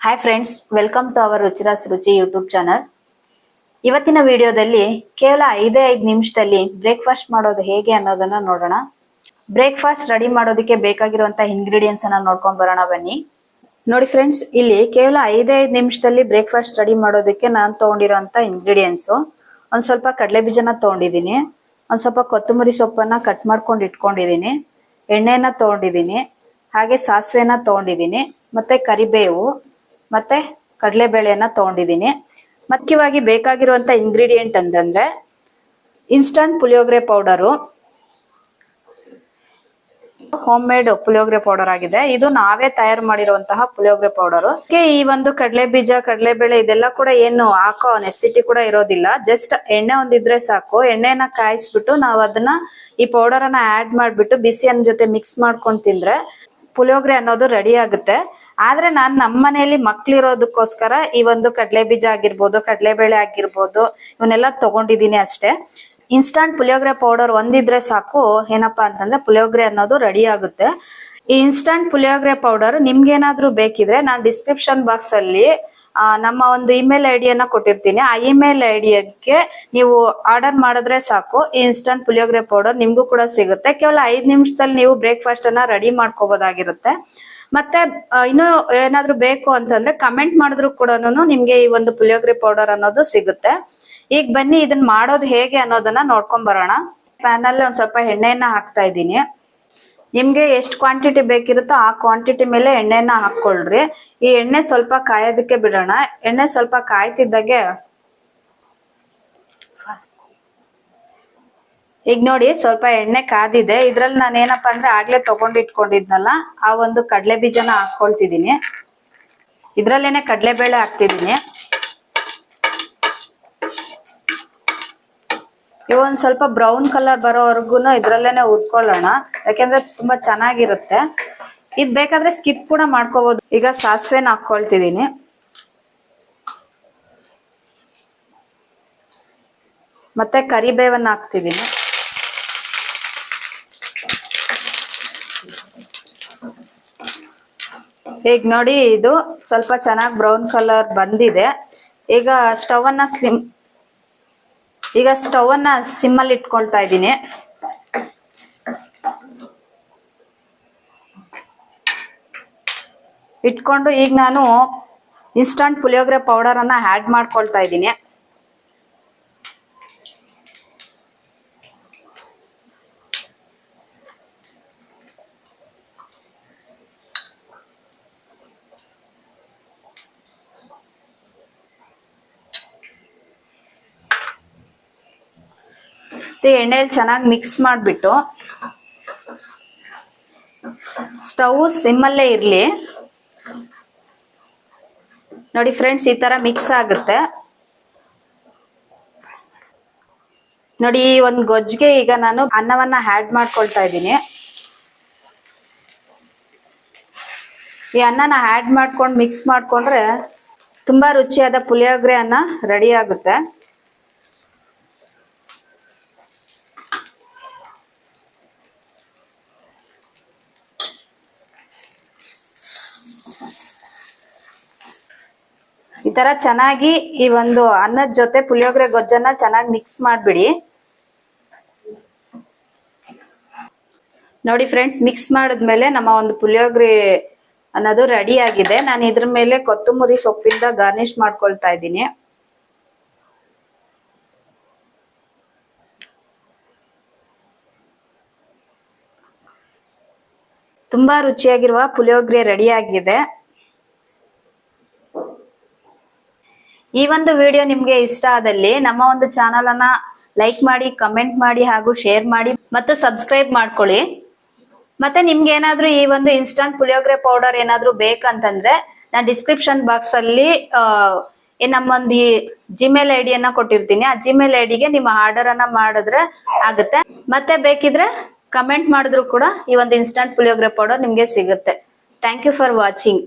Hi friends, welcome to our Ruchira's Ruchi YouTube channel. ಇವತ್ತಿನ ವಿಡಿಯೋದಲ್ಲಿ ಕೇವಲ 5 ನಿಮಿಷದಲ್ಲಿ ಬ್ರೇಕ್ಫಾಸ್ಟ್ ಮಾಡೋದು ಹೇಗೆ ಅನ್ನೋದನ್ನ ನೋಡೋಣ. ಬ್ರೇಕ್ಫಾಸ್ಟ್ ರೆಡಿ ಮಾಡೋದಕ್ಕೆ ಬೇಕಾಗಿರುವಂತಹ ಇಂಗ್ರೀಡಿಯೆಂಟ್ಸ್ ಅನ್ನ ನೋಡ್ಕೊಂಡ್ ಬರೋಣ ಬನ್ನಿ. ನೋಡಿ ಫ್ರೆಂಡ್ಸ್, ಇಲ್ಲಿ ಕೇವಲ 5 ನಿಮಿಷದಲ್ಲಿ ಬ್ರೇಕ್ಫಾಸ್ಟ್ ರೆಡಿ ಮಾಡೋದಕ್ಕೆ ನಾನು ತಗೊಂಡಿರುವಂತ ಇಂಗ್ರೀಡಿಯೆಂಟ್ಸ್ ಒಂದ್ ಸ್ವಲ್ಪ ಕಡಲೆ ಬೀಜನ ತಗೊಂಡಿದ್ದೀನಿ, ಒಂದ್ ಸ್ವಲ್ಪ ಕೊತ್ತಂಬರಿ ಸೊಪ್ಪನ್ನ ಕಟ್ ಮಾಡ್ಕೊಂಡು ಇಟ್ಕೊಂಡಿದ್ದೀನಿ, ಎಣ್ಣೆನ ತಗೊಂಡಿದ್ದೀನಿ, ಹಾಗೆ ಸಾಸಿವೆನ ತಗೊಂಡಿದ್ದೀನಿ, ಮತ್ತೆ ಕರಿಬೇವು ಮತ್ತೆ ಕಡಲೆಬೇಳೆಯನ್ನ ತಗೊಂಡಿದ್ದೀನಿ. ಮುಖ್ಯವಾಗಿ ಬೇಕಾಗಿರುವಂತ ಇಂಗ್ರೀಡಿಯೆಂಟ್ ಅಂತಂದ್ರೆ instant puliyogare powder, home made puliyogare powder ಆಗಿದೆ. ಇದು ನಾವೇ ತಯಾರು ಮಾಡಿರುವಂತಹ ಪುಳಿಯೋಗರೆ ಪೌಡರ್. ಈ ಒಂದು ಕಡಲೆ ಬೀಜ, ಕಡಲೆಬೇಳೆ ಇದೆಲ್ಲ ಕೂಡ ಏನು ಹಾಕೋ ನೆಸಿಟಿ ಕೂಡ ಇರೋದಿಲ್ಲ. ಜಸ್ಟ್ ಎಣ್ಣೆ ಒಂದಿದ್ರೆ ಸಾಕು. ಎಣ್ಣೆನ ಕಾಯಿಸ್ಬಿಟ್ಟು ನಾವು ಅದನ್ನ ಈ ಪೌಡರ್ ಅನ್ನ ಆಡ್ ಮಾಡ್ಬಿಟ್ಟು ಬಿಸಿ ಅನ್ನ ಜೊತೆ ಮಿಕ್ಸ್ ಮಾಡ್ಕೊಂಡು ತಿಂದ್ರೆ ಪುಳಿಯೋಗರೆ ಅನ್ನೋದು ರೆಡಿ ಆಗುತ್ತೆ. ಆದ್ರೆ ನಾನ್ ನಮ್ಮ ಮನೆಯಲ್ಲಿ ಮಕ್ಳಿರೋದಕ್ಕೋಸ್ಕರ ಈ ಒಂದು ಕಡಲೆ ಬೀಜ ಆಗಿರ್ಬೋದು, ಕಡಲೆಬೇಳೆ ಆಗಿರ್ಬೋದು, ಇವನ್ನೆಲ್ಲ ತಗೊಂಡಿದ್ದೀನಿ ಅಷ್ಟೇ. ಇನ್ಸ್ಟಂಟ್ ಪುಳಿಯೋಗರೆ ಪೌಡರ್ ಒಂದಿದ್ರೆ ಸಾಕು, ಏನಪ್ಪಾ ಅಂತಂದ್ರೆ ಪುಳಿಯೋಗರೆ ಅನ್ನೋದು ರೆಡಿ ಆಗುತ್ತೆ. ಈ ಇನ್ಸ್ಟಂಟ್ ಪುಳಿಯೋಗರೆ ಪೌಡರ್ ನಿಮ್ಗೆ ಏನಾದ್ರೂ ಬೇಕಿದ್ರೆ ನಾನು ಡಿಸ್ಕ್ರಿಪ್ಷನ್ ಬಾಕ್ಸ್ ಅಲ್ಲಿ ನಮ್ಮ ಒಂದು ಇಮೇಲ್ ಐಡಿಯನ್ನ ಕೊಟ್ಟಿರ್ತೀನಿ. ಆ ಇಮೇಲ್ ಐಡಿಯಕ್ಕೆ ನೀವು ಆರ್ಡರ್ ಮಾಡಿದ್ರೆ ಸಾಕು, ಈ ಇನ್ಸ್ಟಂಟ್ ಪುಳಿಯೋಗರೆ ಪೌಡರ್ ನಿಮ್ಗೂ ಕೂಡ ಸಿಗುತ್ತೆ. ಕೇವಲ 5 ನಿಮಿಷದಲ್ಲಿ ನೀವು ಬ್ರೇಕ್ಫಾಸ್ಟ್ ಅನ್ನ ರೆಡಿ ಮಾಡ್ಕೋಬಹುದಾಗಿರುತ್ತೆ. ಮತ್ತೆ ಇನ್ನು ಏನಾದ್ರು ಬೇಕು ಅಂತಂದ್ರೆ ಕಮೆಂಟ್ ಮಾಡಿದ್ರು ಕೂಡ ನಿಮ್ಗೆ ಈ ಒಂದು ಪುಳಿಯೋಗರೆ ಪೌಡರ್ ಅನ್ನೋದು ಸಿಗುತ್ತೆ. ಈಗ ಬನ್ನಿ ಇದನ್ನ ಮಾಡೋದು ಹೇಗೆ ಅನ್ನೋದನ್ನ ನೋಡ್ಕೊಂಡ್ ಬರೋಣ. ಪ್ಯಾನ್ ಅಲ್ಲಿ ಒಂದ್ ಸ್ವಲ್ಪ ಎಣ್ಣೆಯನ್ನ ಹಾಕ್ತಾ ಇದ್ದೀನಿ. ನಿಮ್ಗೆ ಎಷ್ಟು ಕ್ವಾಂಟಿಟಿ ಬೇಕಿರುತ್ತೋ ಆ ಕ್ವಾಂಟಿಟಿ ಮೇಲೆ ಎಣ್ಣೆನ ಹಾಕೊಳ್ರಿ. ಈ ಎಣ್ಣೆ ಸ್ವಲ್ಪ ಕಾಯೋದಕ್ಕೆ ಬಿಡೋಣ. ಎಣ್ಣೆ ಸ್ವಲ್ಪ ಕಾಯ್ತಿದ್ದಾಗೆ ಈಗ ನೋಡಿ ಸ್ವಲ್ಪ ಎಣ್ಣೆ ಕಾದಿದೆ. ಇದ್ರಲ್ಲಿ ನಾನು ಏನಪ್ಪಾ ಅಂದ್ರೆ ಆಗ್ಲೇ ತಗೊಂಡು ಇಟ್ಕೊಂಡಿದ್ನಲ್ಲ ಆ ಒಂದು ಕಡಲೆ ಬೀಜನ ಹಾಕೊಳ್ತಿದೀನಿ. ಇದ್ರಲ್ಲೇನೆ ಕಡಲೆಬೇಳೆ ಹಾಕ್ತಿದೀನಿ. ಇವೊಂದ್ ಸ್ವಲ್ಪ ಬ್ರೌನ್ ಕಲರ್ ಬರೋವರೆಗೂ ಇದ್ರಲ್ಲೇನೆ ಹುರ್ಕೊಳ್ಳೋಣ, ಯಾಕೆಂದ್ರೆ ತುಂಬಾ ಚೆನ್ನಾಗಿರುತ್ತೆ. ಇದ್ ಬೇಕಾದ್ರೆ ಸ್ಕಿಪ್ ಕೂಡ ಮಾಡ್ಕೋಬಹುದು. ಈಗ ಸಾಸಿವೆನ ಹಾಕೊಳ್ತಿದೀನಿ. ಮತ್ತೆ ಕರಿಬೇವನ್ನ ಹಾಕ್ತಿದೀನಿ. ಈಗ ನೋಡಿ ಇದು ಸ್ವಲ್ಪ ಚೆನ್ನಾಗಿ ಬ್ರೌನ್ ಕಲರ್ ಬಂದಿದೆ. ಈಗ ಸ್ಟವ್ ಅನ್ನ ಸಿಮ್ ಅಲ್ಲಿ ಇಟ್ಕೊಳ್ತಾ ಇದ್ದೀನಿ. ಇಟ್ಕೊಂಡು ಈಗ ನಾನು ಇನ್ಸ್ಟಂಟ್ ಪುಳಿಯೋಗರೆ ಪೌಡರ್ ಅನ್ನ ಆಡ್ ಮಾಡ್ಕೊಳ್ತಾ ಇದ್ದೀನಿ. ಎಣ್ಣೆಯಲ್ಲಿ ಚೆನ್ನಾಗಿ ಮಿಕ್ಸ್ ಮಾಡಿಬಿಟ್ಟು ಸ್ಟವ್ ಸಿಮ್ಮಲ್ಲೇ ಇರ್ಲಿ. ನೋಡಿ ಫ್ರೆಂಡ್ಸ್, ಈ ತರ ಮಿಕ್ಸ್ ಆಗುತ್ತೆ. ನೋಡಿ ಈ ಒಂದು ಗೊಜ್ಜಿಗೆ ಈಗ ನಾನು ಅನ್ನವನ್ನ ಆಡ್ ಮಾಡ್ಕೊಳ್ತಾ ಇದ್ದೀನಿ. ಈ ಅನ್ನನ ಆಡ್ ಮಾಡ್ಕೊಂಡು ಮಿಕ್ಸ್ ಮಾಡ್ಕೊಂಡ್ರೆ ತುಂಬಾ ರುಚಿಯಾದ ಪುಳಿಯೋಗರೆ ಅನ್ನ ರೆಡಿ ಆಗುತ್ತೆ. ಈ ತರ ಚೆನ್ನಾಗಿ ಈ ಒಂದು ಅನ್ನದ ಜೊತೆ ಪುಳಿಯೋಗರೆ ಗೊಜ್ಜನ್ನ ಚೆನ್ನಾಗಿ ಮಿಕ್ಸ್ ಮಾಡ್ಬಿಡಿ. ನೋಡಿ ಫ್ರೆಂಡ್ಸ್, ಮಿಕ್ಸ್ ಮಾಡಿದ್ಮೇಲೆ ನಮ್ಮ ಒಂದು ಪುಳಿಯೋಗರೆ ಅನ್ನೋದು ರೆಡಿ ಆಗಿದೆ. ನಾನು ಇದ್ರ ಮೇಲೆ ಕೊತ್ತಂಬರಿ ಸೊಪ್ಪಿಂದ ಗಾರ್ನಿಶ್ ಮಾಡ್ಕೊಳ್ತಾ ಇದ್ದೀನಿ. ತುಂಬಾ ರುಚಿಯಾಗಿರುವ ಪುಳಿಯೋಗರೆ ರೆಡಿ ಆಗಿದೆ. ಈ ಒಂದು ವಿಡಿಯೋ ನಿಮ್ಗೆ ಇಷ್ಟ ಆದಲ್ಲಿ ನಮ್ಮ ಒಂದು ಚಾನಲ್ ಅನ್ನ ಲೈಕ್ ಮಾಡಿ, ಕಮೆಂಟ್ ಮಾಡಿ, ಹಾಗೂ ಶೇರ್ ಮಾಡಿ ಮತ್ತು ಸಬ್ಸ್ಕ್ರೈಬ್ ಮಾಡ್ಕೊಳ್ಳಿ. ಮತ್ತೆ ನಿಮ್ಗೆ ಏನಾದ್ರೂ ಈ ಒಂದು ಇನ್ಸ್ಟಂಟ್ ಪುಳಿಯೋಗರೆ ಪೌಡರ್ ಏನಾದ್ರೂ ಬೇಕಂತಂದ್ರೆ ನಾನು ಡಿಸ್ಕ್ರಿಪ್ಷನ್ ಬಾಕ್ಸ್ ಅಲ್ಲಿ ನಮ್ಮೊಂದು ಜಿಮೇಲ್ ಐಡಿಯನ್ನ ಕೊಟ್ಟಿರ್ತೀನಿ. ಆ ಜಿಮೇಲ್ ಐಡಿಗೆ ನಿಮ್ಮ ಆರ್ಡರ್ ಅನ್ನ ಮಾಡಿದ್ರೆ ಆಗುತ್ತೆ. ಮತ್ತೆ ಬೇಕಿದ್ರೆ ಕಮೆಂಟ್ ಮಾಡಿದ್ರು ಕೂಡ ಈ ಒಂದು ಇನ್ಸ್ಟಂಟ್ ಪುಳಿಯೋಗರೆ ಪೌಡರ್ ನಿಮ್ಗೆ ಸಿಗುತ್ತೆ. Thank you for watching.